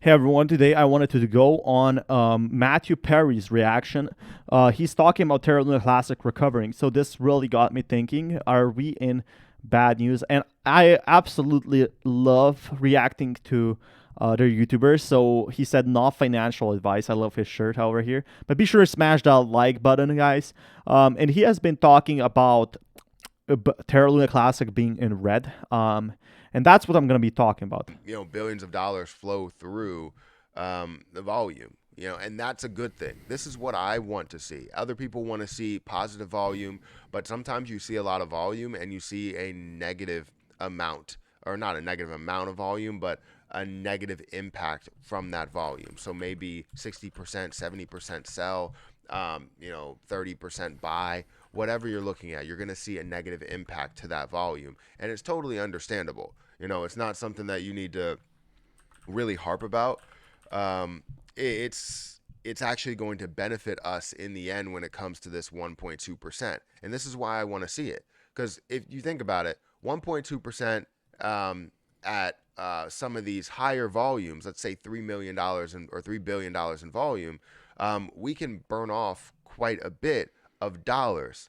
Hey everyone, today I wanted to go on Matthew Perry's reaction. He's talking about Terra Luna Classic recovering. So this really got me thinking, are we in bad news? And I absolutely love reacting to other YouTubers. So he said not financial advice. I love his shirt over here. But be sure to smash that like button, guys. And he has been talking about Terra Luna Classic being in red. And that's what I'm going to be talking about. Billions of dollars flow through the volume, and that's a good thing. This is what I want to see. Other people want to see positive volume, but sometimes you see a lot of volume and you see a negative amount, or not a negative amount of volume, but a negative impact from that volume. So maybe 60%, 70% sell, 30% buy, whatever you're looking at, you're going to see a negative impact to that volume. And it's totally understandable. It's not something that you need to really harp about. It's actually going to benefit us in the end when it comes to this 1.2%. And this is why I want to see it. Because if you think about it, 1.2% at some of these higher volumes, let's say $3 million or $3 billion in volume, we can burn off quite a bit of dollars.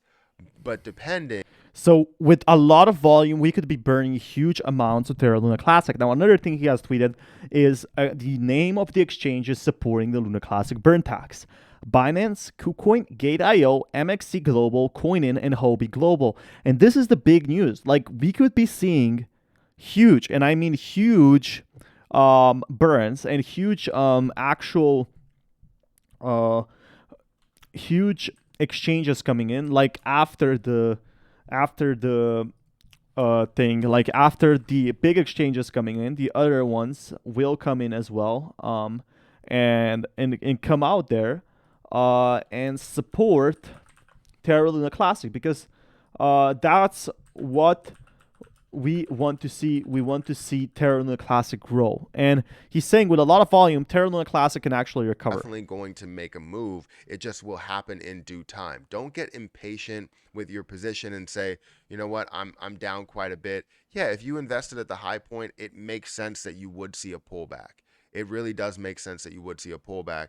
But depending. So with a lot of volume, we could be burning huge amounts of Terra Luna Classic. Now, another thing he has tweeted is the name of the exchanges supporting the Luna Classic burn tax. Binance, KuCoin, Gate.io, MXC Global, Coinin, and Huobi Global. And this is the big news. Like, we could be seeing huge, and I mean huge, burns and huge actual huge exchanges coming in, like after the thing, like after the big exchanges coming in, the other ones will come in as well, and come out there and support Terra Luna Classic, because that's what we want to see. We want to see Terra Luna Classic grow. And he's saying with a lot of volume, Terra Luna Classic can actually recover. Definitely going to make a move. It just will happen in due time. Don't get impatient with your position and say, you know what, I'm down quite a bit. Yeah, if you invested at the high point, it makes sense that you would see a pullback. It really does make sense that you would see a pullback.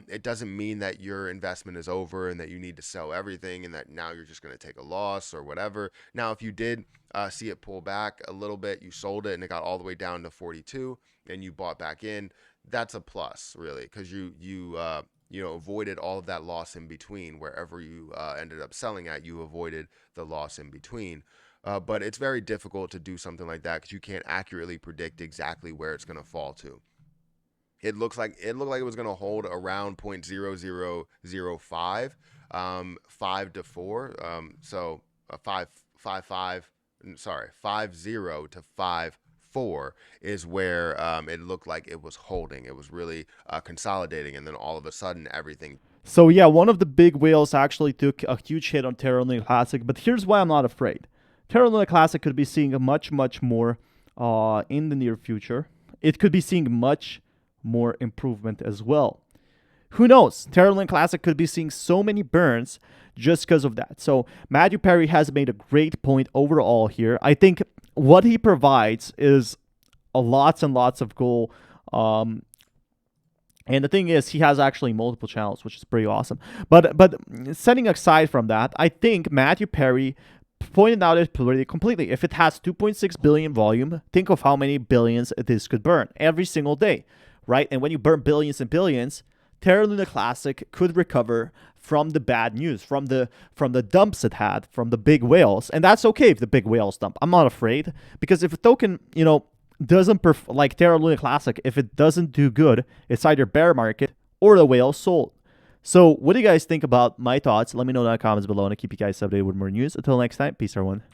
It doesn't mean that your investment is over and that you need to sell everything and that now you're just going to take a loss or whatever. Now, if you did see it pull back a little bit, you sold it and it got all the way down to 42 and you bought back in, that's a plus, really, because you avoided all of that loss in between. Wherever you ended up selling at, you avoided the loss in between. But it's very difficult to do something like that because you can't accurately predict exactly where it's going to fall to. It looked like it was going to hold around 0.0005, 5 to 4. So 50 to 5.4 is where it looked like it was holding. It was really consolidating, and then all of a sudden everything. So yeah, one of the big whales actually took a huge hit on Terra Luna Classic, but here's why I'm not afraid. Terra Luna Classic could be seeing a much more in the near future. It could be seeing much more improvement as well. Who knows? Terra Luna Classic could be seeing so many burns just because of that. So Matthew Perry has made a great point overall here. I think what he provides is lots and lots of gold. And the thing is, he has actually multiple channels, which is pretty awesome. But setting aside from that, I think Matthew Perry pointed out it completely. If it has 2.6 billion volume, think of how many billions this could burn every single day, right? And when you burn billions and billions, Terra Luna Classic could recover from the bad news, from the dumps it had, from the big whales. And that's okay if the big whales dump. I'm not afraid, because if a token, doesn't like Terra Luna Classic, if it doesn't do good, it's either bear market or the whale sold. So what do you guys think about my thoughts? Let me know in the comments below, and I'll keep you guys updated with more news. Until next time, peace everyone.